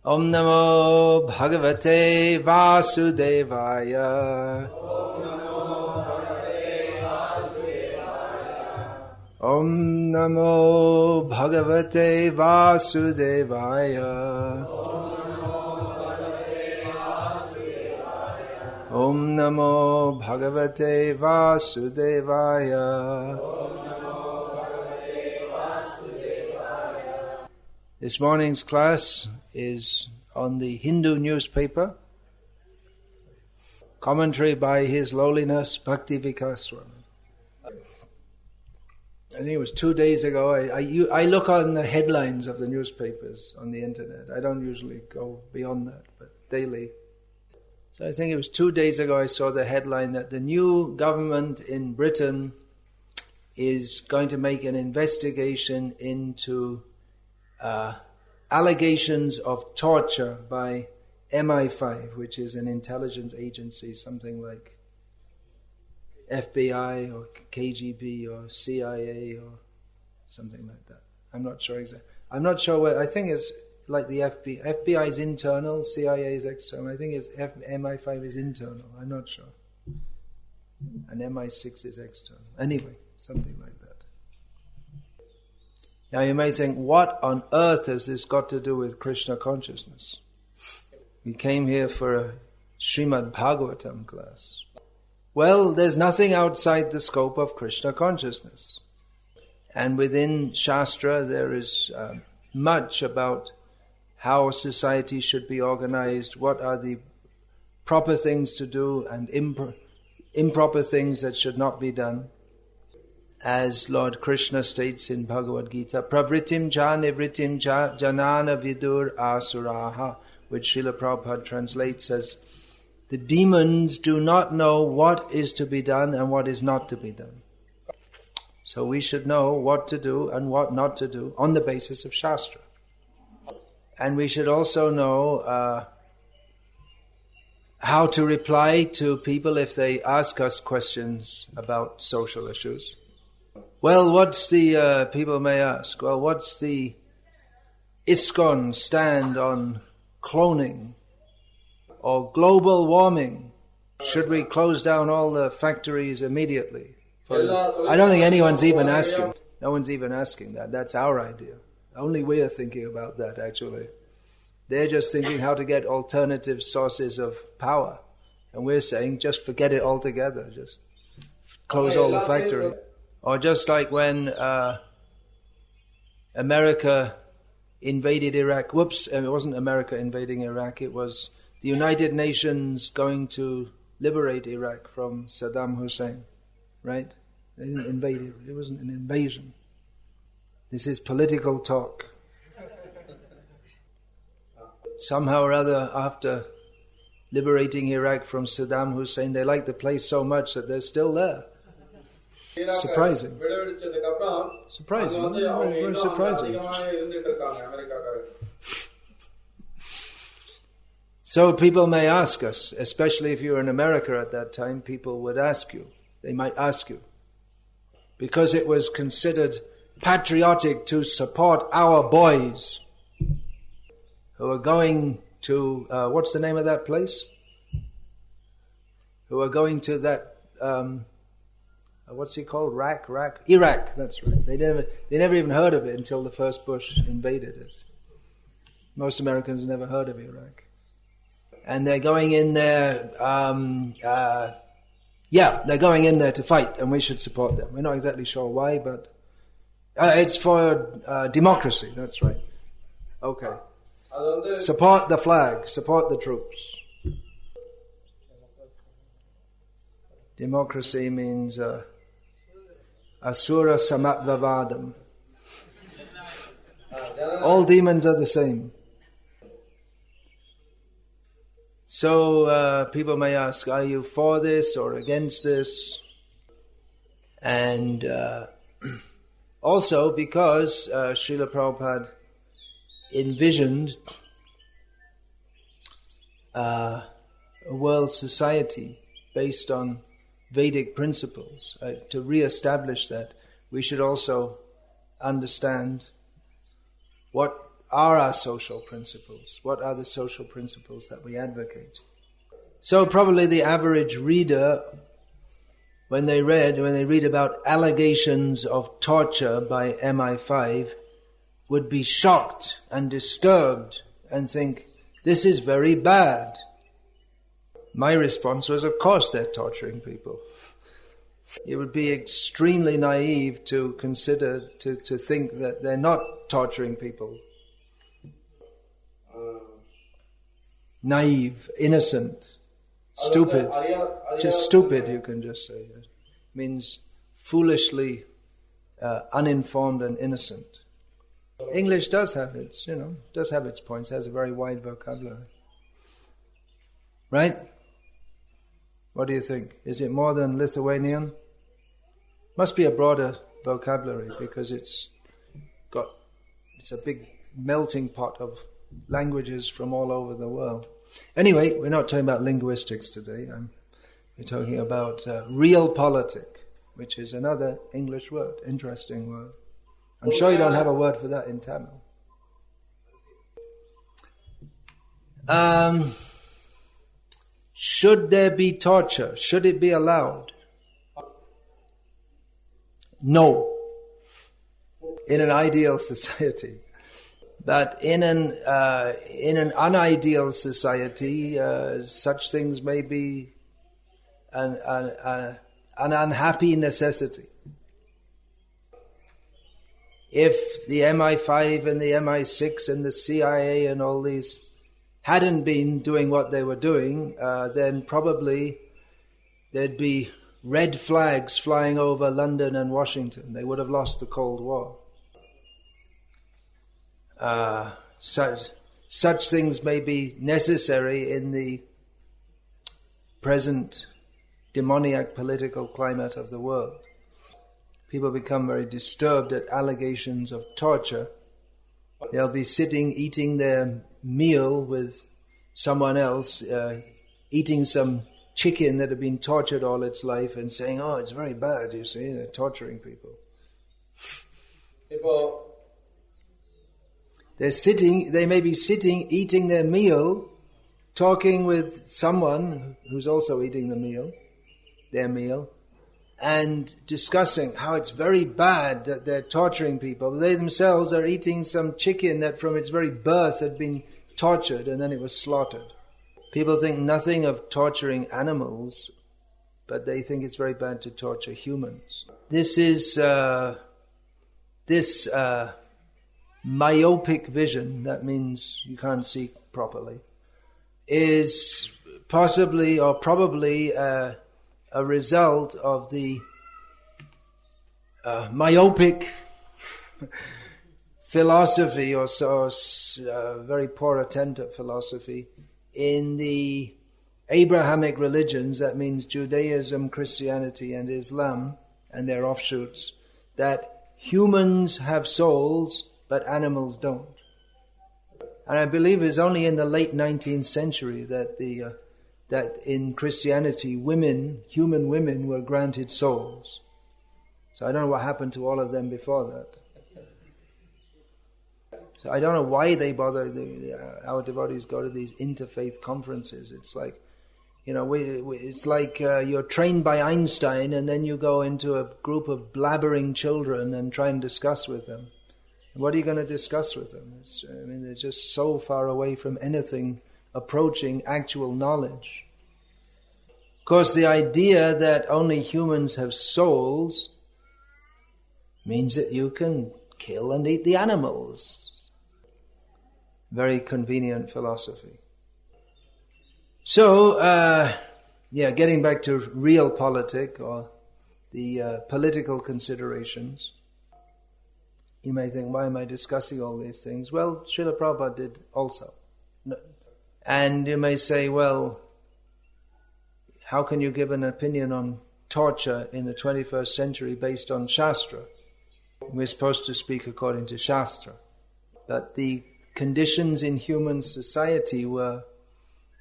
Om Namo Bhagavate Vasudevaya. Om Namo Bhagavate Vasudevaya. Om Namo Bhagavate Vasudevaya. This morning's class is on the Hindu newspaper, commentary by His Holiness Bhakti Vikasa. I think it was 2 days ago. I look on the headlines of the newspapers on the internet. I don't usually go beyond that, but daily. So I think it was 2 days ago I saw the headline that the new government in Britain is going to make an investigation into allegations of torture by MI5, which is an intelligence agency, something like FBI or KGB or CIA or something like that. I'm not sure exactly. I'm not sure where. I think it's like the FBI. FBI is internal, CIA is external. I think it's MI5 is internal. I'm not sure. And MI6 is external. Anyway, something like that. Now you may think, what on earth has this got to do with Krishna consciousness? We came here for a Srimad Bhagavatam class. Well, there's nothing outside the scope of Krishna consciousness. And within Shastra there is much about how society should be organized, what are the proper things to do and improper things that should not be done. As Lord Krishna states in Bhagavad Gita, Pravritim cha nivritim cha janana vidur asuraha, which Srila Prabhupada translates as, the demons do not know what is to be done and what is not to be done. So we should know what to do and what not to do on the basis of Shastra. And we should also know how to reply to people if they ask us questions about social issues. Well, what's the, people may ask, well, what's the ISKCON stand on cloning or global warming? Should we close down all the factories immediately? I don't think anyone's even asking. No one's even asking that. That's our idea. Only we are thinking about that, actually. They're just thinking how to get alternative sources of power. And we're saying, just forget it altogether. Just close all the factories. Or just like when America invaded Iraq. Whoops, it wasn't America invading Iraq. It was the United Nations going to liberate Iraq from Saddam Hussein. Right? They didn't invade it. It wasn't an invasion. This is political talk. Somehow or other, after liberating Iraq from Saddam Hussein, they liked the place so much that they're still there. Surprising. Surprising. Very, very surprising. So people may ask us, especially if you were in America at that time, people would ask you. They might ask you. Because it was considered patriotic to support our boys who are going to, what's the name of that place? Who are going to that, what's it called? Iraq, that's right. They never even heard of it until the first Bush invaded it. Most Americans never heard of Iraq. And they're going in there, they're going in there to fight, and we should support them. We're not exactly sure why, but it's for democracy, that's right. Okay. Support the flag, support the troops. Democracy means asura samatvavadam. All demons are the same. So people may ask, are you for this or against this? And also because Srila Prabhupada envisioned a world society based on Vedic principles. To re-establish that, we should also understand what are our social principles? What are the social principles that we advocate? So probably the average reader, when they read about allegations of torture by MI5, would be shocked and disturbed and think, this is very bad. My response was, of course they're torturing people. It would be extremely naive to consider, to think that they're not torturing people. Naive, innocent, stupid. Just stupid, you can just say. It means foolishly uninformed and innocent. English does have its points, has a very wide vocabulary. Right? What do you think? Is it more than Lithuanian? Must be a broader vocabulary because it's a big melting pot of languages from all over the world. Anyway, we're not talking about linguistics today. We're talking about realpolitik, which is another English word, interesting word. I'm sure you don't have a word for that in Tamil. Should there be torture? Should it be allowed? No. In an ideal society. But in an unideal society, such things may be an unhappy necessity. If the MI5 and the MI6 and the CIA and all these hadn't been doing what they were doing, then probably there'd be red flags flying over London and Washington. They would have lost the Cold War. Such things may be necessary in the present demoniac political climate of the world. People become very disturbed at allegations of torture. They'll be sitting, eating their meal with someone else, eating some chicken that had been tortured all its life and saying, oh, it's very bad, you see, they're torturing people. They may be sitting, eating their meal, talking with someone who's also eating their meal, and discussing how it's very bad that they're torturing people. They themselves are eating some chicken that from its very birth had been tortured and then it was slaughtered. People think nothing of torturing animals, but they think it's very bad to torture humans. This is myopic vision, that means you can't see properly, is possibly or probably a result of the myopic philosophy or very poor attempt at philosophy in the Abrahamic religions, that means Judaism, Christianity and Islam and their offshoots, that humans have souls but animals don't. And I believe it's only in the late 19th century that that in Christianity human women were granted souls. So I don't know what happened to all of them before that. So I don't know why they bother. Our devotees go to these interfaith conferences. It's like, it's like you're trained by Einstein and then you go into a group of blabbering children and try and discuss with them. What are you going to discuss with them? They're just so far away from anything approaching actual knowledge. Of course, the idea that only humans have souls means that you can kill and eat the animals. Very convenient philosophy. So, getting back to realpolitik or the political considerations. You may think, why am I discussing all these things? Well, Srila Prabhupada did also. And you may say, well, how can you give an opinion on torture in the 21st century based on Shastra? We're supposed to speak according to Shastra. But the conditions in human society were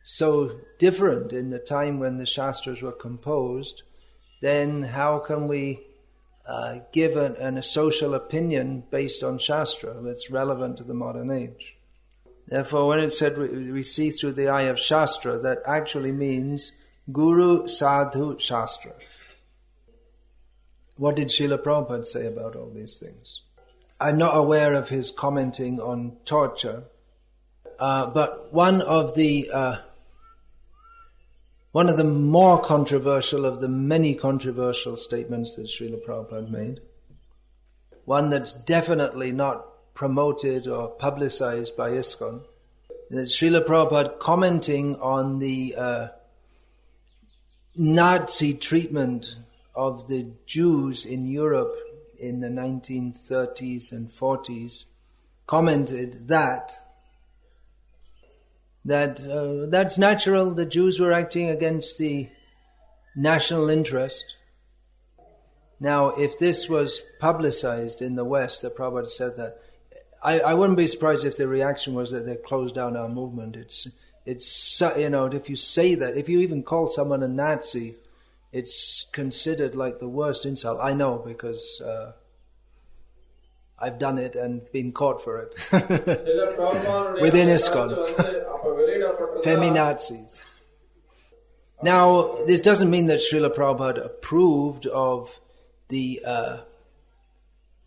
so different in the time when the Shastras were composed, then how can we give a social opinion based on Shastra that's relevant to the modern age. Therefore, when it said we see through the eye of Shastra, that actually means Guru Sadhu Shastra. What did Srila Prabhupada say about all these things? I'm not aware of his commenting on torture, but one of the more controversial of the many controversial statements that Srila Prabhupada made, one that's definitely not promoted or publicized by ISKCON, that Srila Prabhupada commenting on the Nazi treatment of the Jews in Europe in the 1930s and 40s, commented that's natural. The Jews were acting against the national interest. Now, if this was publicized in the West, the Prabhupada said that, I wouldn't be surprised if the reaction was that they closed down our movement. It's if you say that, if you even call someone a Nazi, it's considered like the worst insult. I know, because I've done it and been caught for it. Within ISKCON. Feminazis. Now, this doesn't mean that Srila Prabhupada approved of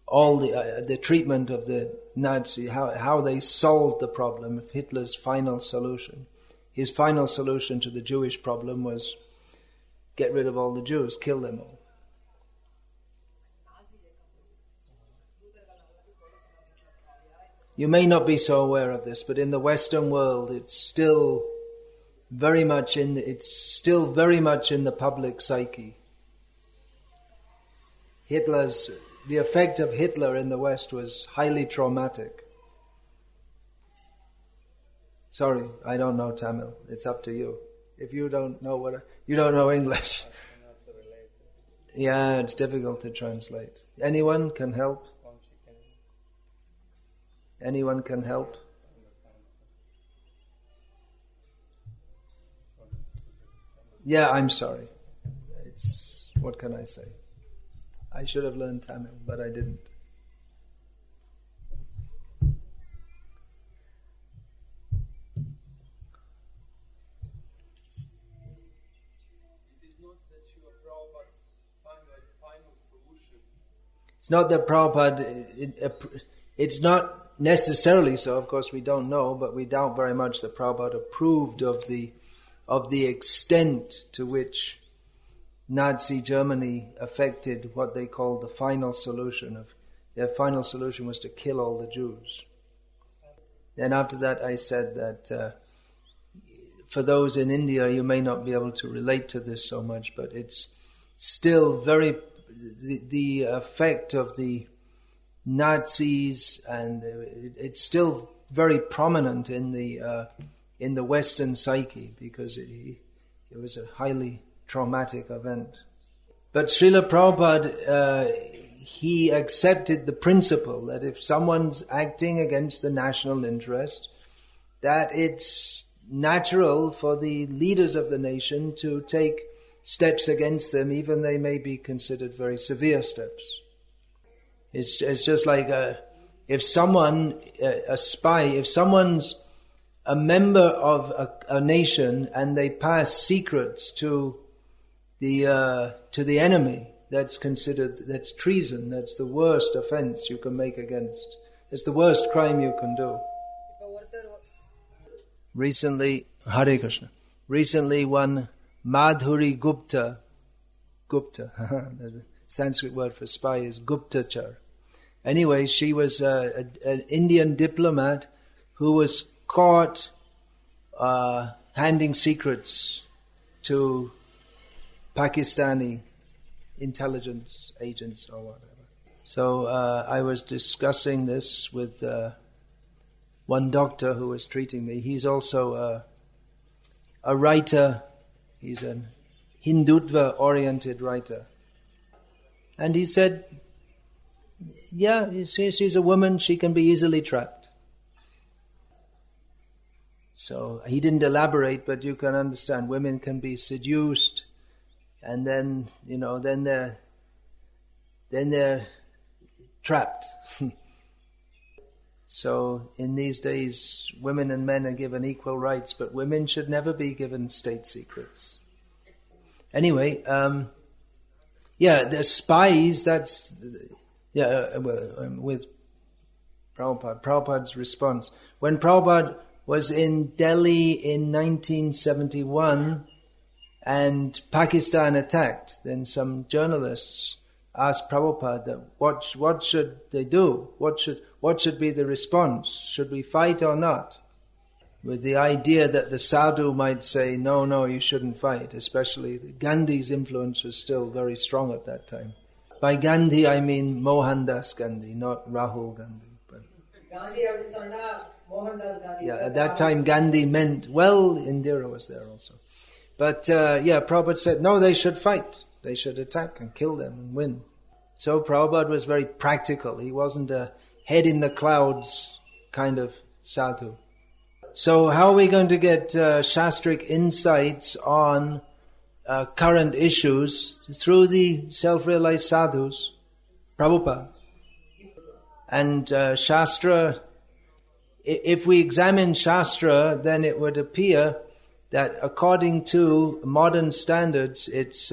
all the treatment of the Nazi, how they solved the problem of Hitler's final solution. His final solution to the Jewish problem was get rid of all the Jews, kill them all. You may not be so aware of this, but in the Western world, it's still very much in the public psyche. The effect of Hitler in the West was highly traumatic. Sorry, I don't know Tamil. It's up to you. If you don't know you don't know English. Yeah, it's difficult to translate. Anyone can help? Anyone can help? Yeah, I'm sorry. What can I say? I should have learned Tamil, but I didn't. It's not that Prabhupada, it's not necessarily so, of course we don't know, but we doubt very much that Prabhupada approved of the extent to which Nazi Germany affected what they called the final solution. Their final solution was to kill all the Jews. Then after that I said that for those in India, you may not be able to relate to this so much, but it's still the effect of the Nazis, and it's still very prominent in the Western psyche, because it was a highly traumatic event. But Srila Prabhupada, he accepted the principle that if someone's acting against the national interest, that it's natural for the leaders of the nation to take steps against them, even they may be considered very severe steps. It's just like if someone, a spy, if someone's a member of a nation and they pass secrets to the enemy, that's treason. That's the worst offense you can make against. It's the worst crime you can do. Recently, Hare Krishna. Recently, one Madhuri Gupta, there's a Sanskrit word for spy is Guptachar. Anyway, she was an Indian diplomat who was caught handing secrets to Pakistani intelligence agents or whatever. So I was discussing this with one doctor who was treating me. He's also a writer. He's a Hindutva-oriented writer. And he said, yeah, you see, she's a woman, she can be easily trapped. So he didn't elaborate, but you can understand, women can be seduced, and then, then then they're trapped. So in these days, women and men are given equal rights, but women should never be given state secrets. Anyway, the spies, that's, with Prabhupada's response. When Prabhupada was in Delhi in 1971 and Pakistan attacked, then some journalists asked Prabhupada that what should they do? What should be the response? Should we fight or not? With the idea that the sadhu might say, no, you shouldn't fight. Especially Gandhi's influence was still very strong at that time. By Gandhi I mean Mohandas Gandhi, not Rahul Gandhi. But at that time Gandhi meant, Indira was there also. But Prabhupada said, no, they should fight. They should attack and kill them and win. So Prabhupada was very practical. He wasn't a head in the clouds kind of sadhu. So how are we going to get Shastric insights on current issues? Through the self-realized sadhus, Prabhupada. And Shastra, if we examine Shastra, then it would appear that according to modern standards, it's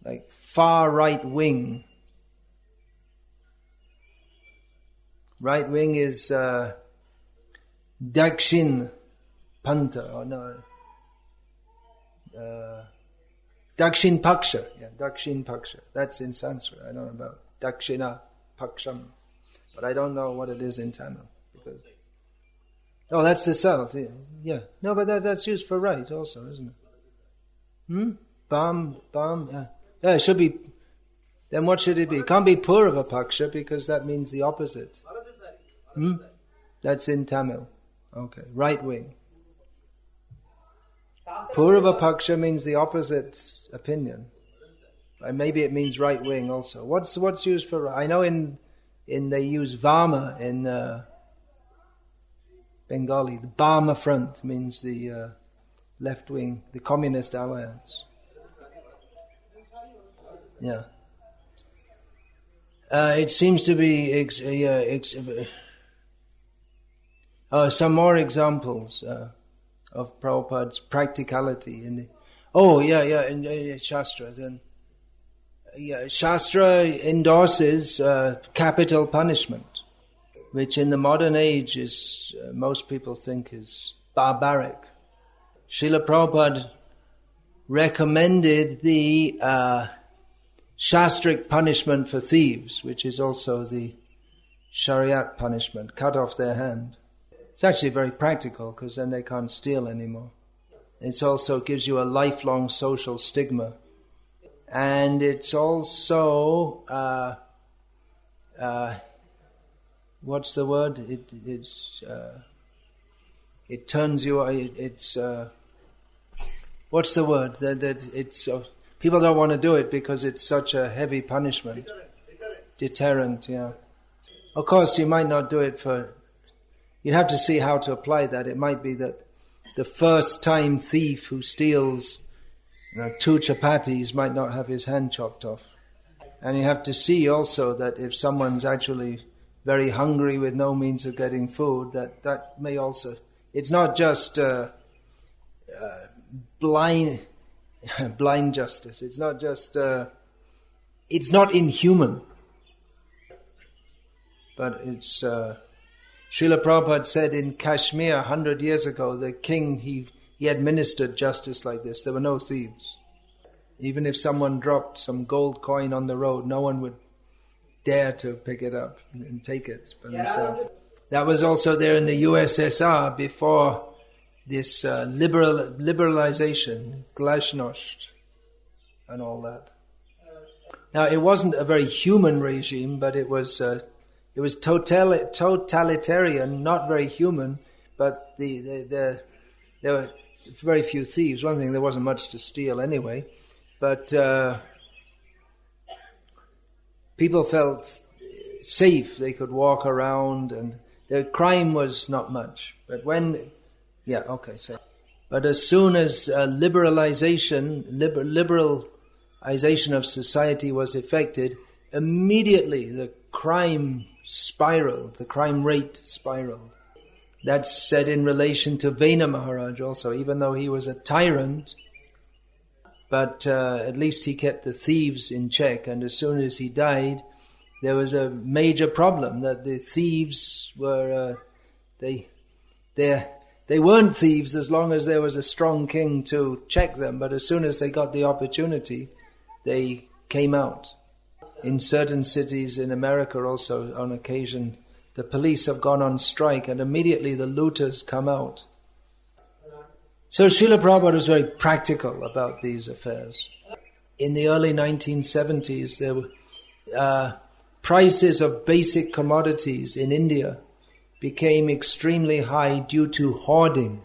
like far right wing. Right wing is Dakshin Pantha, or no, Dakshin Paksha. Yeah, Dakshin Paksha. That's in Sanskrit. I don't know about Dakshina Paksham, but I don't know what it is in Tamil. That's the south. Yeah. No, but that's used for right also, isn't it? Bam. Yeah, it should be. Then what should it be? It can't be Purava Paksha because that means the opposite. That's in Tamil. Okay, right wing. Purava Paksha means the opposite opinion. Maybe it means right wing also. What's used for? I know in they use Vama in Bengali. The Bama Front means the left wing, the Communist Alliance. Yeah. It seems to be some more examples of Prabhupada's practicality in in Shastra. Then, Shastra endorses capital punishment, which in the modern age is most people think is barbaric. Srila Prabhupada recommended the Shastric punishment for thieves, which is also the Shariat punishment, cut off their hand. It's actually very practical because then they can't steal anymore. It also gives you a lifelong social stigma. And it's also, what's the word? It turns you, what's the word? It's people don't want to do it because it's such a heavy punishment. Deterrent, yeah. Of course, you might not do it you'd have to see how to apply that. It might be that the first time thief who steals 2 chapatis might not have his hand chopped off. And you have to see also that if someone's actually very hungry with no means of getting food, that may also... It's not just blind justice. It's not just... it's not inhuman. But it's... Srila Prabhupada said in Kashmir 100 years ago, the king, he administered justice like this. There were no thieves. Even if someone dropped some gold coin on the road, no one would dare to pick it up and take it for themselves. That was also there in the USSR before this liberalization, glasnost, and all that. Now, it wasn't a very human regime, but it was totalitarian, not very human, but there were very few thieves. One thing, there wasn't much to steal anyway, but people felt safe. They could walk around, and the crime was not much. But but as soon as liberalization of society was effected, immediately the crime spiraled, the crime rate spiraled. That's said in relation to Vena Maharaj also, even though he was a tyrant, but at least he kept the thieves in check, and as soon as he died, there was a major problem that the thieves were, they weren't thieves as long as there was a strong king to check them, but as soon as they got the opportunity, they came out. In certain cities in America also, on occasion, the police have gone on strike and immediately the looters come out. So Srila Prabhupada was very practical about these affairs. In the early 1970s, there were prices of basic commodities in India became extremely high due to hoarding.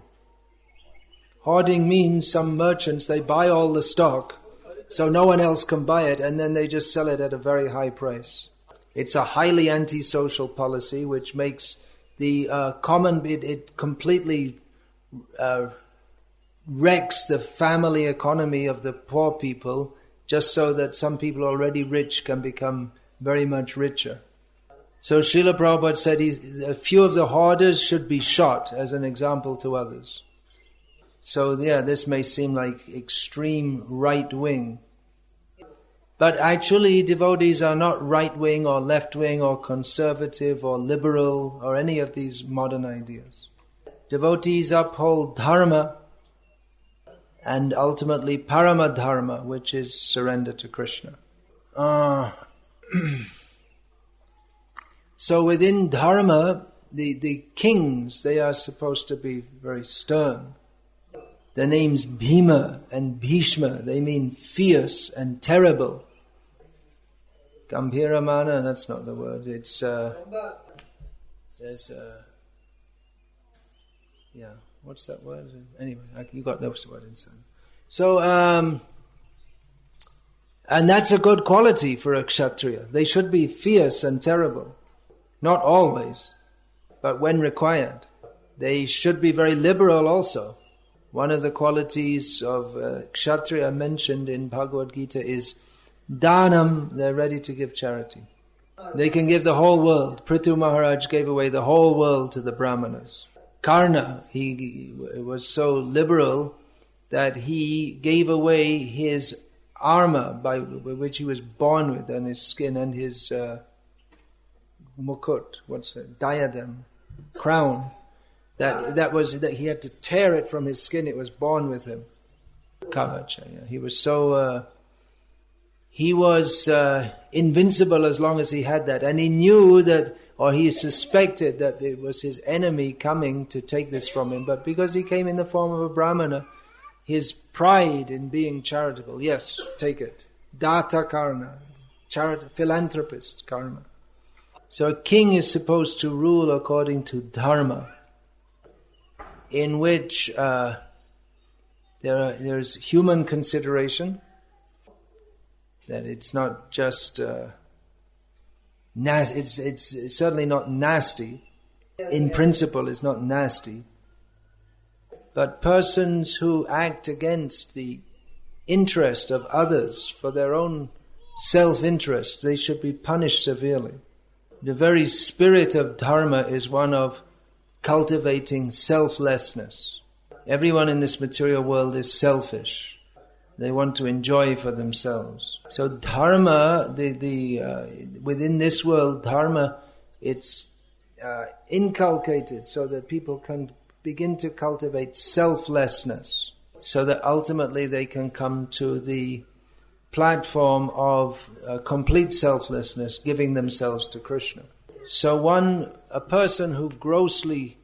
Hoarding means some merchants, they buy all the stock, so no one else can buy it, and then they just sell it at a very high price. It's a highly antisocial policy which makes the it completely wrecks the family economy of the poor people, just so that some people already rich can become very much richer. So Srila Prabhupada said a few of the hoarders should be shot as an example to others. So yeah, this may seem like extreme right-wing. But actually devotees are not right-wing or left-wing or conservative or liberal or any of these modern ideas. Devotees uphold dharma and ultimately paramadharma, which is surrender to Krishna. So within dharma, the kings, they are supposed to be very stern. The names Bhima and Bhishma, they mean fierce and terrible. Gambhiramana, that's not the word. It's what's that word? Anyway, you got those words inside. So, and that's a good quality for a kshatriya. They should be fierce and terrible. Not always, but when required. They should be very liberal also. One of the qualities of kshatriya mentioned in Bhagavad Gita is Dhanam, they're ready to give charity. They can give the whole world. Prithu Maharaj gave away the whole world to the Brahmanas. Karna, he was so liberal that he gave away his armor by which he was born with, and his skin and his mukut, diadem, crown. That he had to tear it from his skin. It was born with him. Kavacha. Yeah. He was so invincible as long as he had that, and he knew that, or he suspected that it was his enemy coming to take this from him. But because he came in the form of a brahmana, his pride in being charitable, yes, take it. Data karna, philanthropist karma. So a king is supposed to rule according to dharma, in which there's human consideration, that it's not just it's certainly not nasty. In principle, it's not nasty. But persons who act against the interest of others for their own self-interest, they should be punished severely. The very spirit of dharma is one of cultivating selflessness. Everyone in this material world is selfish. They want to enjoy for themselves. So dharma, within this world, dharma, it's inculcated so that people can begin to cultivate selflessness, so that ultimately they can come to the platform of complete selflessness, giving themselves to Krishna. So a person who grossly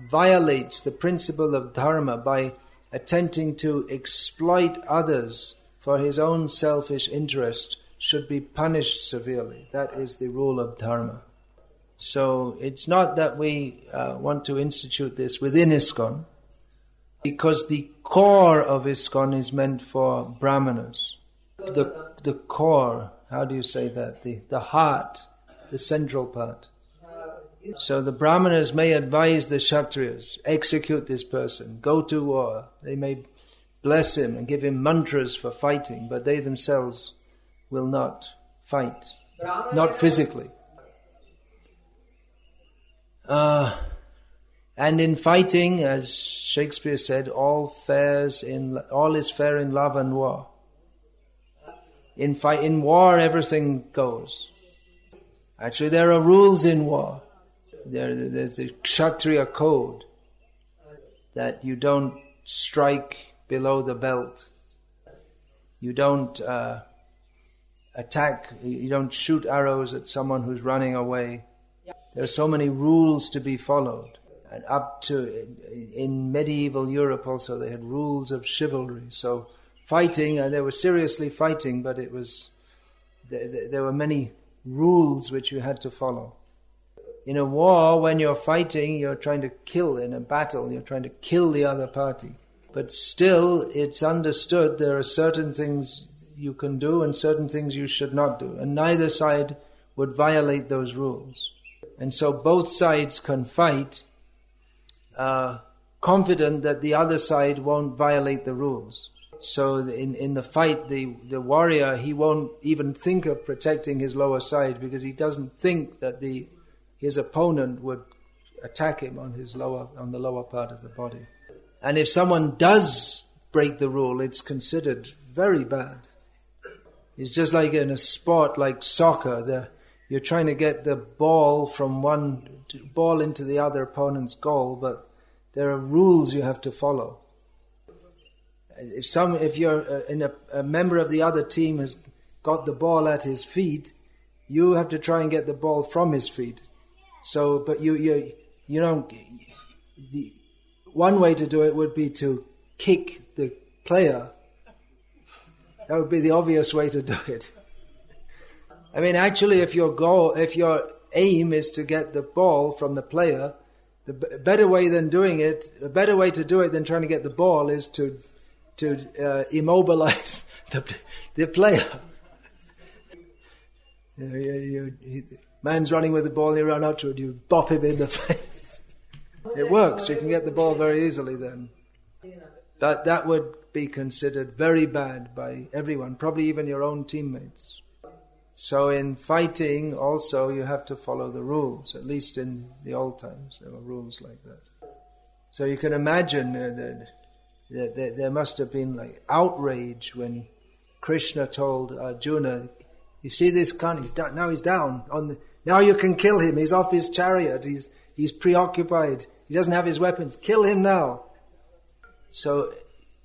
violates the principle of dharma by attempting to exploit others for his own selfish interest should be punished severely. That is the rule of dharma. So it's not that we want to institute this within ISKCON, because the core of ISKCON is meant for brahmanas. The core, how do you say that? The heart, the central part. So the brahmanas may advise the kshatriyas, execute this person, go to war. They may bless him and give him mantras for fighting, but they themselves will not fight, not physically. And in fighting, as Shakespeare said, all is fair in love and war. In war, everything goes. Actually, there are rules in war. There's a Kshatriya code that you don't strike below the belt. You don't attack, you don't shoot arrows at someone who's running away. There are so many rules to be followed. And up to, in medieval Europe also, they had rules of chivalry. So fighting, they were seriously fighting, but there were many rules which you had to follow. In a war, when you're fighting, you're trying to kill. In a battle, you're trying to kill the other party. But still, it's understood there are certain things you can do and certain things you should not do. And neither side would violate those rules. And so both sides can fight, confident that the other side won't violate the rules. So in the fight, the warrior, he won't even think of protecting his lower side because he doesn't think that his opponent would attack him on the lower part of the body. And if someone does break the rule, it's considered very bad. It's just like in a sport like soccer, you're trying to get the ball from one ball into the other opponent's goal, but there are rules you have to follow. If you're a member of the other team has got the ball at his feet, you have to try and get the ball from his feet. So, but you don't. One way to do it would be to kick the player. That would be the obvious way to do it. I mean, actually, if your aim is to get the ball from the player, the better way to do it than trying to get the ball is to immobilize the player. Man's running with the ball, you run up to it, you bop him in the face. It works, you can get the ball very easily then. But that would be considered very bad by everyone, probably even your own teammates. So in fighting also you have to follow the rules, at least in the old times there were rules like that. So you can imagine that there must have been like outrage when Krishna told Arjuna, you see this Khan, now he's down now you can kill him, he's off his chariot, he's preoccupied, he doesn't have his weapons, kill him now. So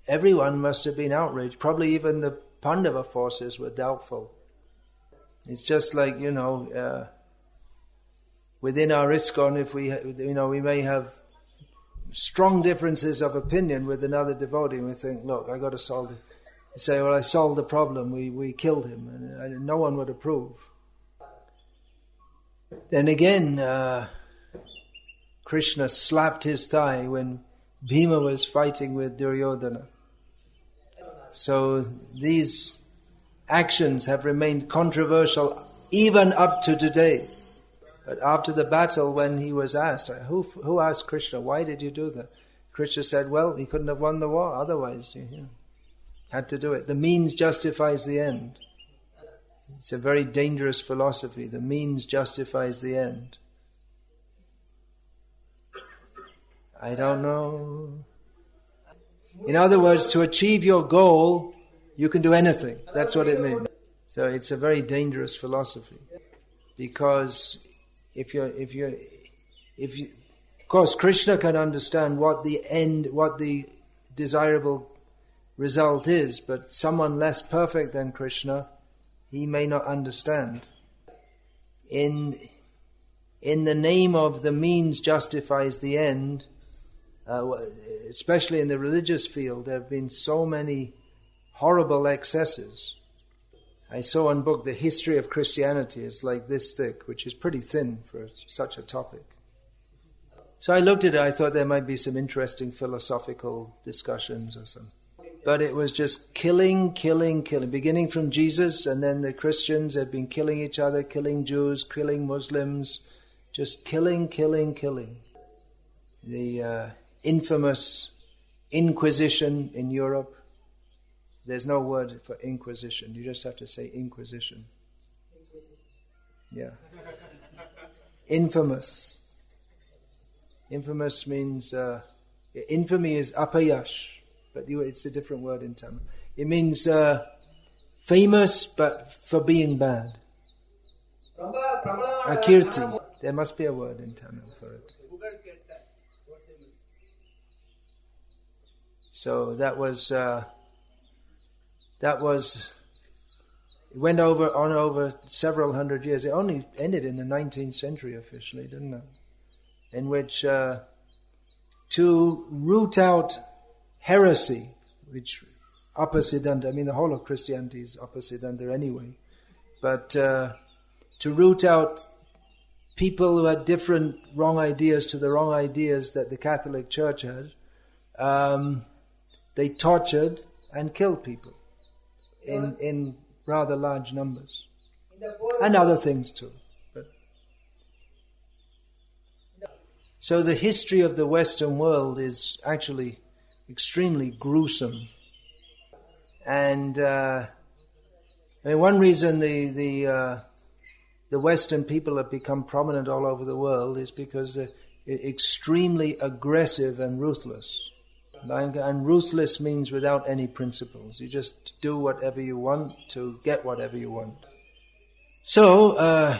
everyone must have been outraged, probably even the Pandava forces were doubtful. It's just like, within our ISKCON, if we may have strong differences of opinion with another devotee, and we think, look, I got to solve it. You say, well, I solved the problem, we killed him, and no one would approve. Then again, Krishna slapped his thigh when Bhima was fighting with Duryodhana. So these actions have remained controversial even up to today. But after the battle, when he was asked, who asked Krishna, why did you do that? Krishna said, well, he couldn't have won the war, otherwise he had to do it. The means justifies the end. It's a very dangerous philosophy. The means justifies the end. I don't know. In other words, to achieve your goal, you can do anything. That's what it means. So it's a very dangerous philosophy, because of course, Krishna can understand what the desirable result is, but someone less perfect than Krishna, he may not understand. In the name of the means justifies the end, especially in the religious field, there have been so many horrible excesses. I saw one book, The History of Christianity, it's like this thick, which is pretty thin for such a topic. So I looked at it, I thought there might be some interesting philosophical discussions or something. But it was just killing, beginning from Jesus, and then the Christians had been killing each other, killing Jews, killing Muslims, just killing. The infamous Inquisition in Europe. There's no word for Inquisition, you just have to say Inquisition. Yeah. Infamous. Infamous means, infamy is apayash, but it's a different word in Tamil. It means famous but for being bad. Akirti. There must be a word in Tamil for it. So that was it went over several hundred years. It only ended in the 19th century officially, didn't it? In which to root out heresy, which apasiddhanta, I mean the whole of Christianity is apasiddhanta anyway, but to root out people who had different wrong ideas to the wrong ideas that the Catholic Church had, they tortured and killed people in rather large numbers, and other things too. So the history of the Western world is actually extremely gruesome, and I mean, one reason the Western people have become prominent all over the world is because they're extremely aggressive and ruthless. And ruthless means without any principles. You just do whatever you want to get whatever you want. So,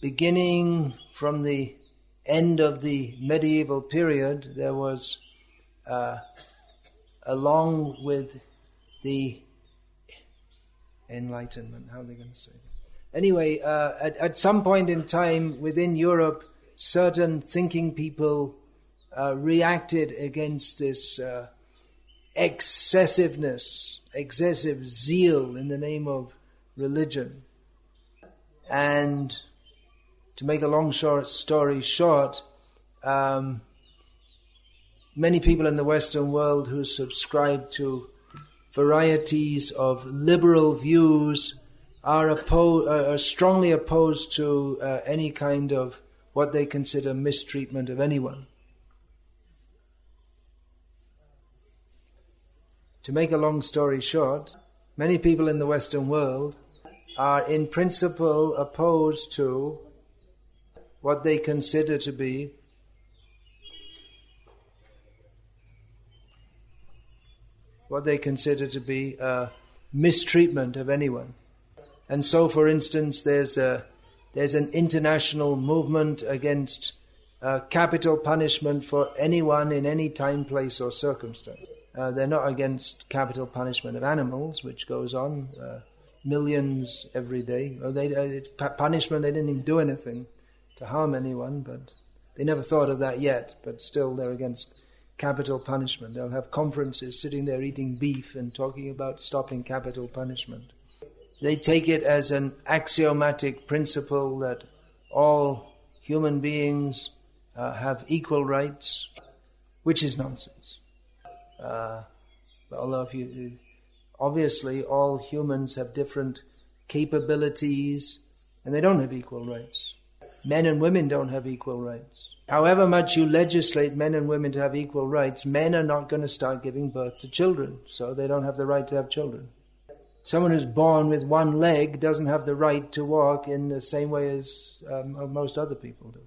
beginning from the end of the medieval period, there was, along with the Enlightenment, how are they going to say that? Anyway, at some point in time within Europe, certain thinking people reacted against this excessive zeal in the name of religion. And to make a long story short, many people in the Western world who subscribe to varieties of liberal views are strongly opposed to any kind of what they consider mistreatment of anyone. To make a long story short, many people in the Western world are in principle opposed to what they consider to be mistreatment of anyone. And so, for instance, there's an international movement against capital punishment for anyone in any time, place or circumstance. They're not against capital punishment of animals, which goes on millions every day. It's punishment, they didn't even do anything to harm anyone, but they never thought of that yet, but still they're against capital punishment. They'll have conferences sitting there eating beef and talking about stopping capital punishment. They take it as an axiomatic principle that all human beings have equal rights, which is nonsense. Although obviously all humans have different capabilities and they don't have equal rights. Men and women don't have equal rights. However much you legislate men and women to have equal rights, men are not going to start giving birth to children, so they don't have the right to have children. Someone who's born with one leg doesn't have the right to walk in the same way as most other people do.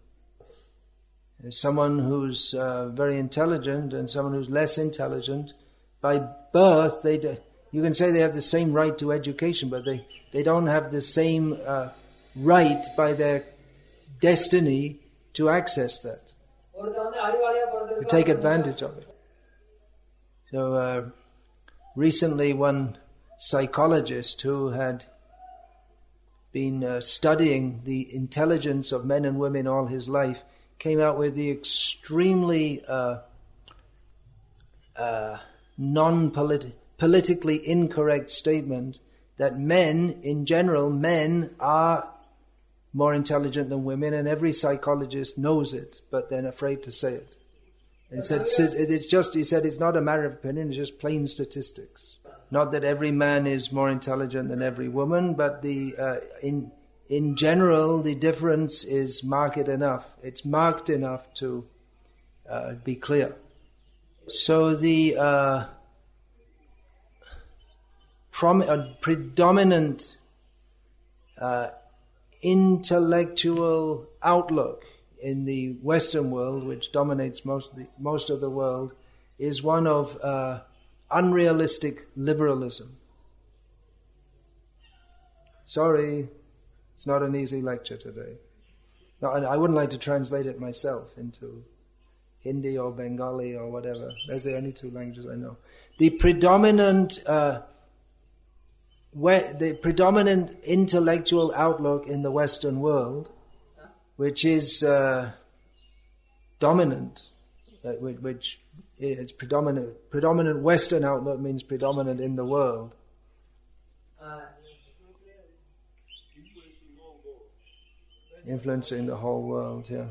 There's someone who's very intelligent and someone who's less intelligent. By birth, you can say they have the same right to education, but they don't have the same right by their destiny to access that, to take advantage of it. So recently one psychologist who had been studying the intelligence of men and women all his life came out with the extremely politically incorrect statement that men, in general, men are more intelligent than women, and every psychologist knows it, but they're afraid to say it. And he said it's not a matter of opinion, it's just plain statistics. Not that every man is more intelligent than every woman, but in general, the difference is marked enough. It's marked enough to be clear. So predominant intellectual outlook in the Western world, which dominates most of the world, is one of unrealistic liberalism. Sorry, it's not an easy lecture today. No, I wouldn't like to translate it myself into Hindi or Bengali or whatever. Those are the only two languages I know. The predominant intellectual outlook in the Western world, which is dominant, which is predominant Western outlook means predominant in the world. Influencing the whole world, yeah.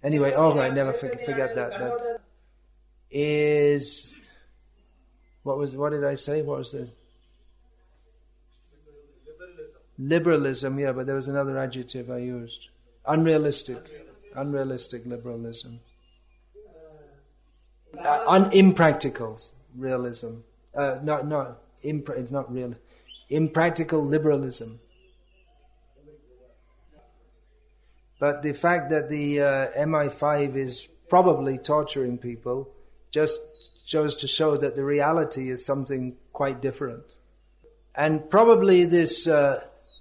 Anyway, all right, never forget that. That is, what did I say? What was it? Liberalism, yeah, but there was another adjective I used. Unrealistic liberalism. Impractical realism. It's not real. Impractical liberalism. But the fact that the MI5 is probably torturing people just shows that the reality is something quite different. And probably this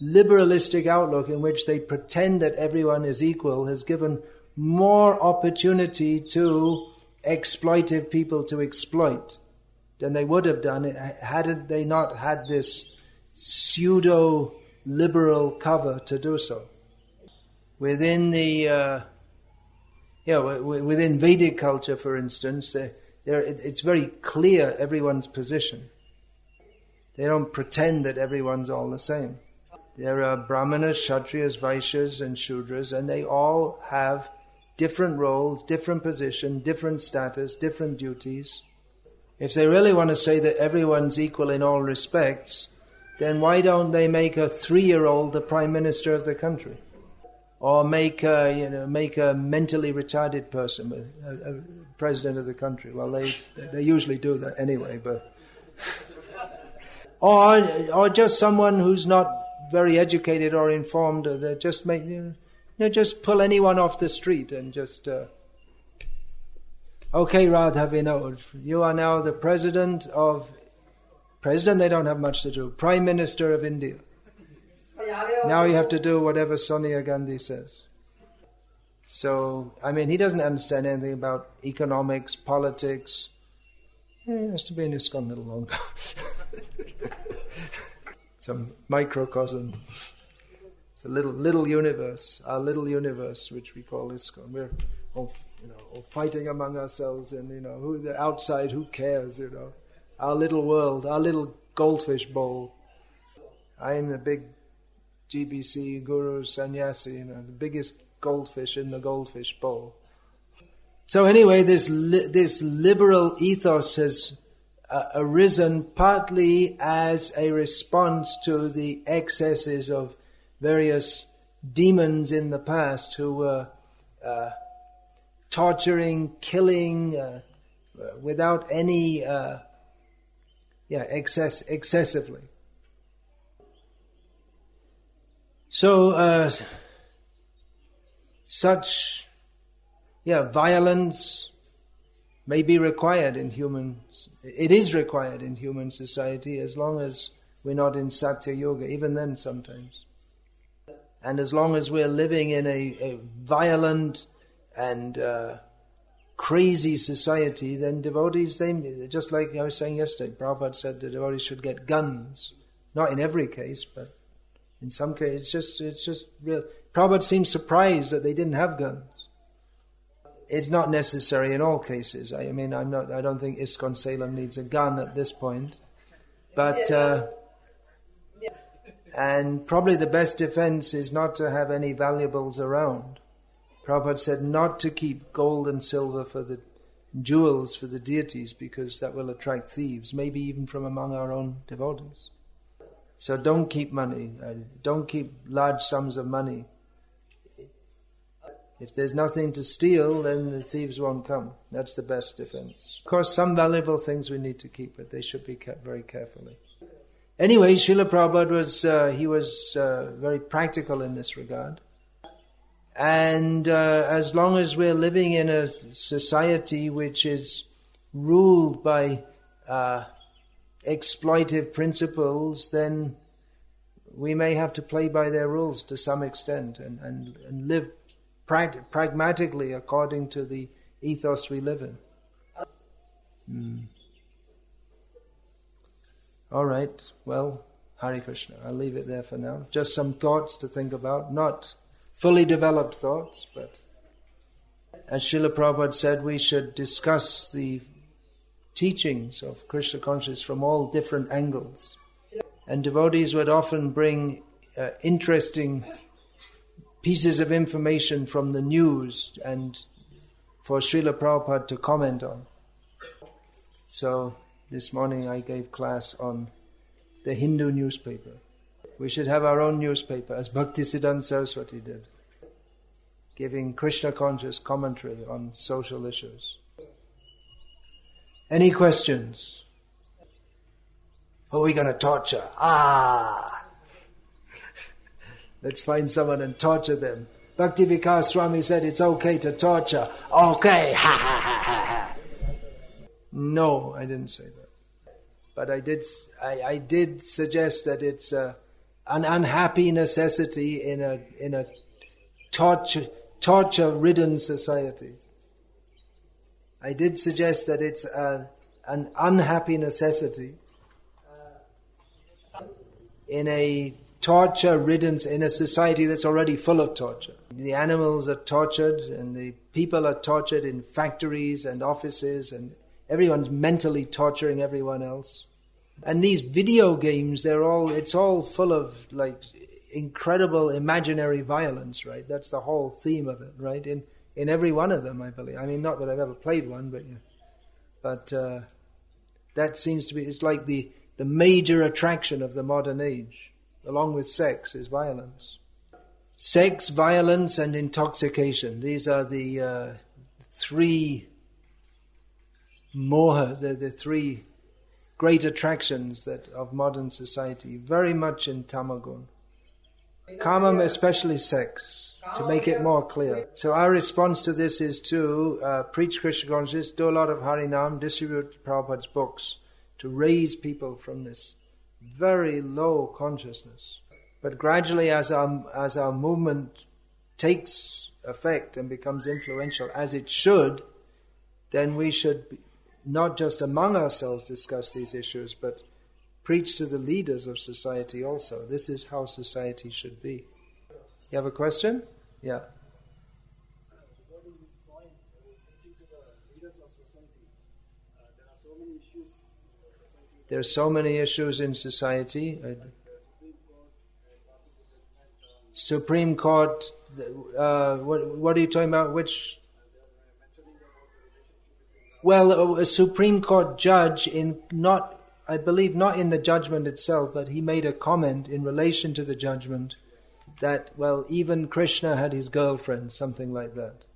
liberalistic outlook in which they pretend that everyone is equal has given more opportunity to exploitive people to exploit than they would have done had they not had this pseudo-liberal cover to do so. Within the within Vedic culture, for instance, it's very clear everyone's position. They don't pretend that everyone's all the same. There are Brahmanas, Kshatriyas, Vaishyas and Shudras, and they all have different roles, different position, different status, different duties. If they really want to say that everyone's equal in all respects, then why don't they make a 3-year-old the Prime Minister of the country? Or make a mentally retarded person a president of the country. Well, they usually do that anyway, but or just someone who's not very educated or informed. They just make just pull anyone off the street and just okay, Radha Vinod, you are now the president. They don't have much to do. Prime Minister of India. Now you have to do whatever Sonia Gandhi says. So, he doesn't understand anything about economics, politics. He has to be in ISKCON a little longer. Some microcosm. It's a little universe, our little universe, which we call ISKCON. We're all fighting among ourselves, and who the outside, who cares? Our little world, our little goldfish bowl. I am the big GBC guru sannyasi, the biggest goldfish in the goldfish bowl. So anyway, this liberal ethos has arisen partly as a response to the excesses of various demons in the past who were torturing, killing without any excessively. So such violence may be required in humans. It is required in human society as long as we're not in Satya Yoga, even then sometimes. And as long as we're living in a violent and crazy society, then devotees, just like I was saying yesterday, Prabhupada said the devotees should get guns. Not in every case, but in some cases, it's just real. Prabhupada seemed surprised that they didn't have guns. It's not necessary in all cases. I don't think ISKCON Salem needs a gun at this point. But and probably the best defense is not to have any valuables around. Prabhupada said not to keep gold and silver for the jewels for the deities, because that will attract thieves, maybe even from among our own devotees. So don't keep money, don't keep large sums of money. If there's nothing to steal, then the thieves won't come. That's the best defense. Of course, some valuable things we need to keep, but they should be kept very carefully. Anyway, Srila Prabhupada was very practical in this regard. And as long as we're living in a society which is ruled by exploitive principles, then we may have to play by their rules to some extent and live pragmatically according to the ethos we live in. All right, well, Hare Krishna. I'll leave it there for now. Just some thoughts to think about, not fully developed thoughts, but as Srila Prabhupada said, we should discuss the teachings of Krishna consciousness from all different angles. And devotees would often bring interesting pieces of information from the news and for Srila Prabhupada to comment on. So this morning I gave class on the Hindu newspaper. We should have our own newspaper, as Bhaktisiddhanta Saraswati did, giving Krishna conscious commentary on social issues. Any questions? Who are we going to torture? Let's find someone and torture them. Bhakti Vikasa Swami said it's okay to torture. Okay, ha ha ha ha ha. No, I didn't say that. But I did suggest that it's an unhappy necessity in a torture-ridden society. I did suggest that it's an unhappy necessity in a torture-ridden, in a society that's already full of torture. The animals are tortured and the people are tortured in factories and offices, and everyone's mentally torturing everyone else. And these video games, it's all full of like incredible imaginary violence, right? That's the whole theme of it, right? In every one of them, I believe. I mean, not that I've ever played one, but that seems to be, it's like the major attraction of the modern age, along with sex, is violence. Sex, violence, and intoxication. These are the three mohas, the three great attractions of modern society, very much in Tamagun. Kamam, especially sex, to make it more clear. So our response to this is to preach Krishna consciousness, do a lot of Harinam, distribute Prabhupada's books, to raise people from this very low consciousness. But gradually, as our movement takes effect and becomes influential, as it should, then we should not just among ourselves discuss these issues, but preach to the leaders of society also. This is how society should be. You have a question? Yeah. Regarding this point, preaching to the leaders of society, there are so many issues in the society. There are so many issues in society. Supreme Court, what are you talking about? Which? Well, a Supreme Court judge I believe not in the judgment itself, but he made a comment in relation to the judgment that, well, even Krishna had his girlfriend, something like that.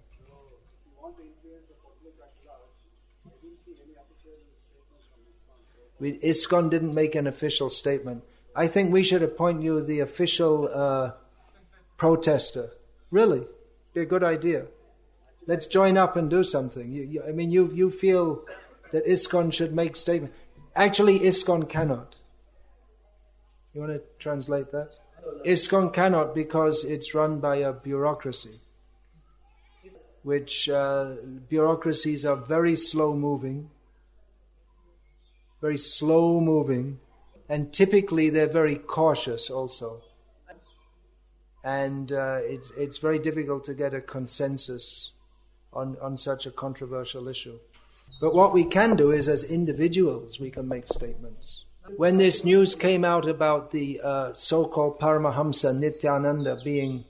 ISKCON didn't make an official statement. I think we should appoint you the official protester. Really? Be a good idea. Let's join up and do something. You feel that ISKCON should make statement. Actually, ISKCON cannot. You want to translate that? ISKCON cannot because it's run by a bureaucracy, which bureaucracies are very slow-moving, and typically they're very cautious also. And it's very difficult to get a consensus on such a controversial issue. But what we can do is, as individuals, we can make statements. When this news came out about the so-called Paramahamsa Nityananda being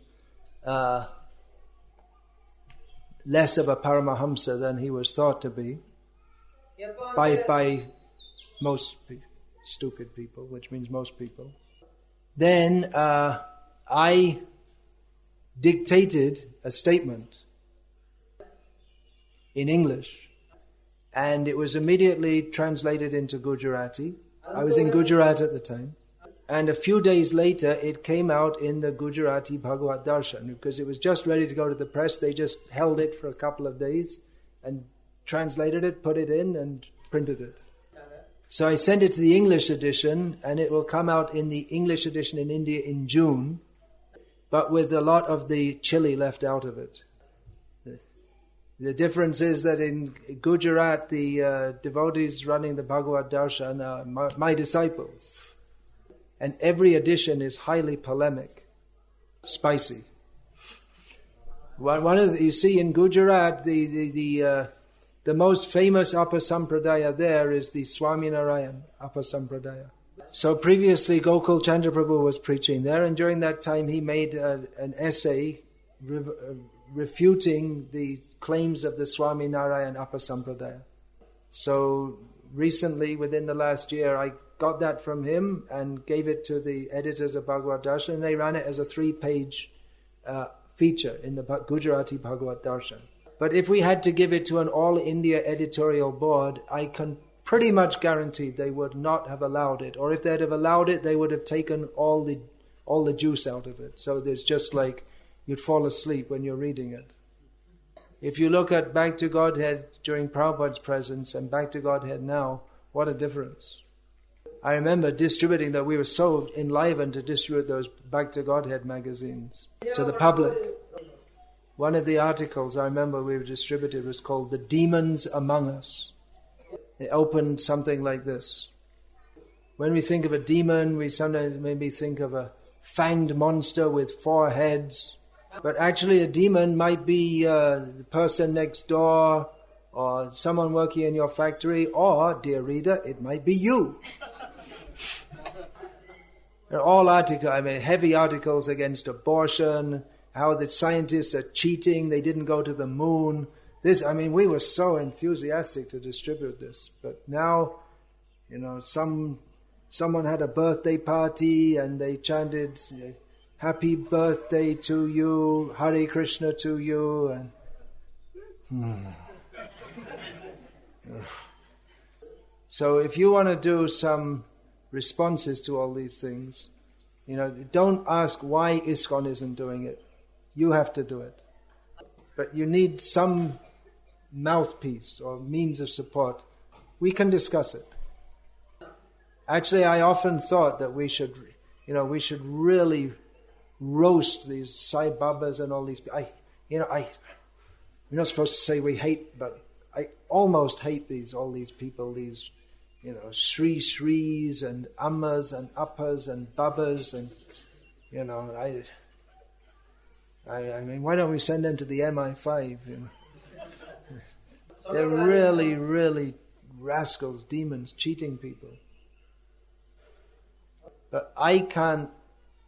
less of a Paramahamsa than he was thought to be by most stupid people, which means most people, then I dictated a statement in English, and it was immediately translated into Gujarati. I was in Gujarat at the time. And a few days later, it came out in the Gujarati Bhagavad Darshan, because it was just ready to go to the press. They just held it for a couple of days and translated it, put it in, and printed it. So I sent it to the English edition, and it will come out in the English edition in India in June, but with a lot of the chili left out of it. The difference is that in Gujarat, the devotees running the Bhagavad Darshan are my disciples. And every edition is highly polemic, spicy. One of you see in Gujarat, the most famous Upper Sampradaya there is the Swami Narayan Upper Sampradaya. So previously Gokul Chandra Prabhu was preaching there, and during that time he made an essay refuting the claims of the Swami Narayan Upper Sampradaya. So recently, within the last year, I got that from him and gave it to the editors of Bhagavad Darshan, and they ran it as a 3-page feature in the Gujarati Bhagavad Darshan. But if we had to give it to an all India editorial board, I can pretty much guarantee they would not have allowed it. Or if they'd have allowed it, they would have taken all the juice out of it. So there's just like you'd fall asleep when you're reading it. If you look at Back to Godhead during Prabhupada's presence and Back to Godhead now, what a difference. I remember distributing that. We were so enlivened to distribute those Back to Godhead magazines to the public. One of the articles I remember we distributed was called The Demons Among Us. It opened something like this. When we think of a demon, we sometimes maybe think of a fanged monster with 4 heads. But actually a demon might be the person next door, or someone working in your factory, or, dear reader, it might be you. There are all heavy articles against abortion, how the scientists are cheating, they didn't go to the moon. We were so enthusiastic to distribute this. But now, someone had a birthday party and they chanted, "Happy birthday to you, Hare Krishna to you." So if you want to do some responses to all these things, don't ask why ISKCON isn't doing it. You have to do it. But you need some mouthpiece or means of support. We can discuss it. Actually, I often thought that we should really roast these Sai Babas and all these. We're not supposed to say we hate, but I almost hate all these people, these, Sri Sris and Ammas and Appas and Babas, and, why don't we send them to the MI5? They're really, really rascals, demons, cheating people. But I can't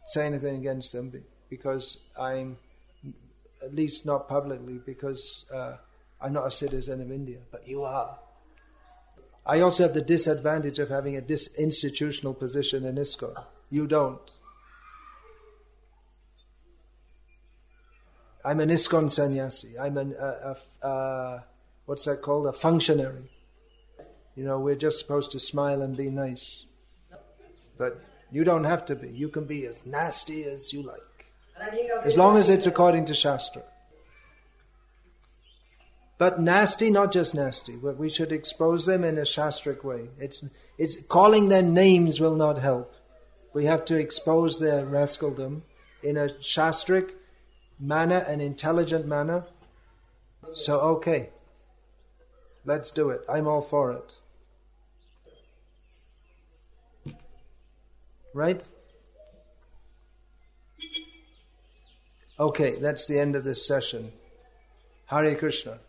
say anything against them because I'm, at least not publicly, because I'm not a citizen of India, but you are. I also have the disadvantage of having a institutional position in ISKCON. You don't. I'm an ISKCON sannyasi. I'm what's that called? A functionary. We're just supposed to smile and be nice. But you don't have to be. You can be as nasty as you like, as long as it's according to Shastra. But nasty, not just nasty. But we should expose them in a Shastric way. It's calling their names will not help. We have to expose their rascaldom in a Shastric manner, an intelligent manner. So, okay, let's do it. I'm all for it. Right? Okay, that's the end of this session. Hare Krishna.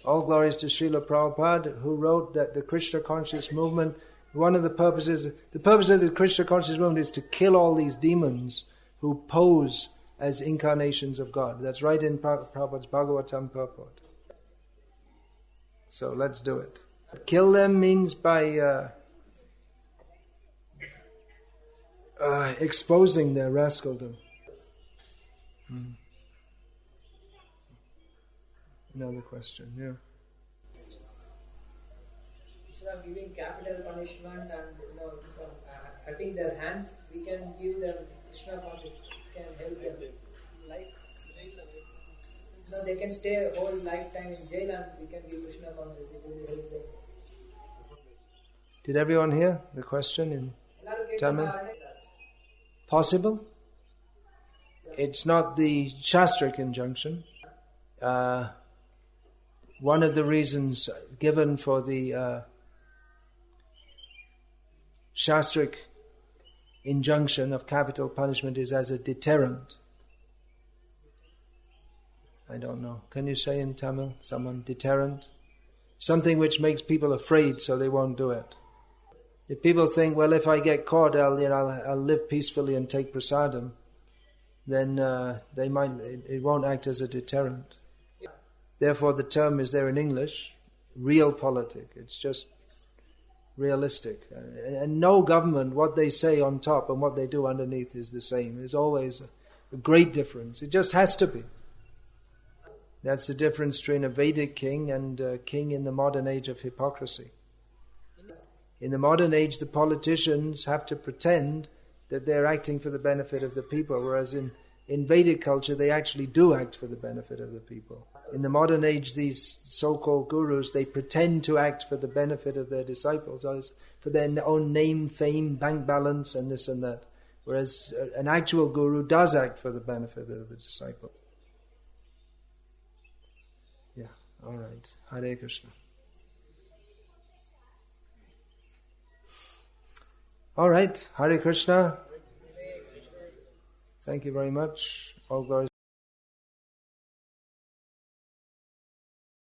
All glories to Srila Prabhupada, who wrote that the Krishna conscious movement, one of the purpose of the Krishna conscious movement is to kill all these demons who pose as incarnations of God. That's right in Prabhupada's Bhagavatam purport. So let's do it. Kill them means by exposing their rascaldom. Another question, yeah. Instead of giving capital punishment and just cutting their hands, we can give them Krishna consciousness. We can help them. They can stay a whole lifetime in jail, and we can give Krishna consciousness. It will help them. Did everyone hear the question in Tamil? Possible? It's not the Shastric injunction. One of the reasons given for the Shastric injunction of capital punishment is as a deterrent. I don't know. Can you say in Tamil, someone, deterrent? Something which makes people afraid so they won't do it. If people think, well, if I get caught, I'll live peacefully and take prasadam, then it won't act as a deterrent. Therefore, the term is there in English, realpolitik. It's just realistic. And no government, what they say on top and what they do underneath is the same. There's always a great difference. It just has to be. That's the difference between a Vedic king and a king in the modern age of hypocrisy. In the modern age, the politicians have to pretend that they're acting for the benefit of the people, whereas in Vedic culture, they actually do act for the benefit of the people. In the modern age, these so-called gurus, they pretend to act for the benefit of their disciples, for their own name, fame, bank balance, and this and that. Whereas an actual guru does act for the benefit of the disciple. Yeah, all right. Hare Krishna. All right, Hare Krishna. Thank you very much. All glories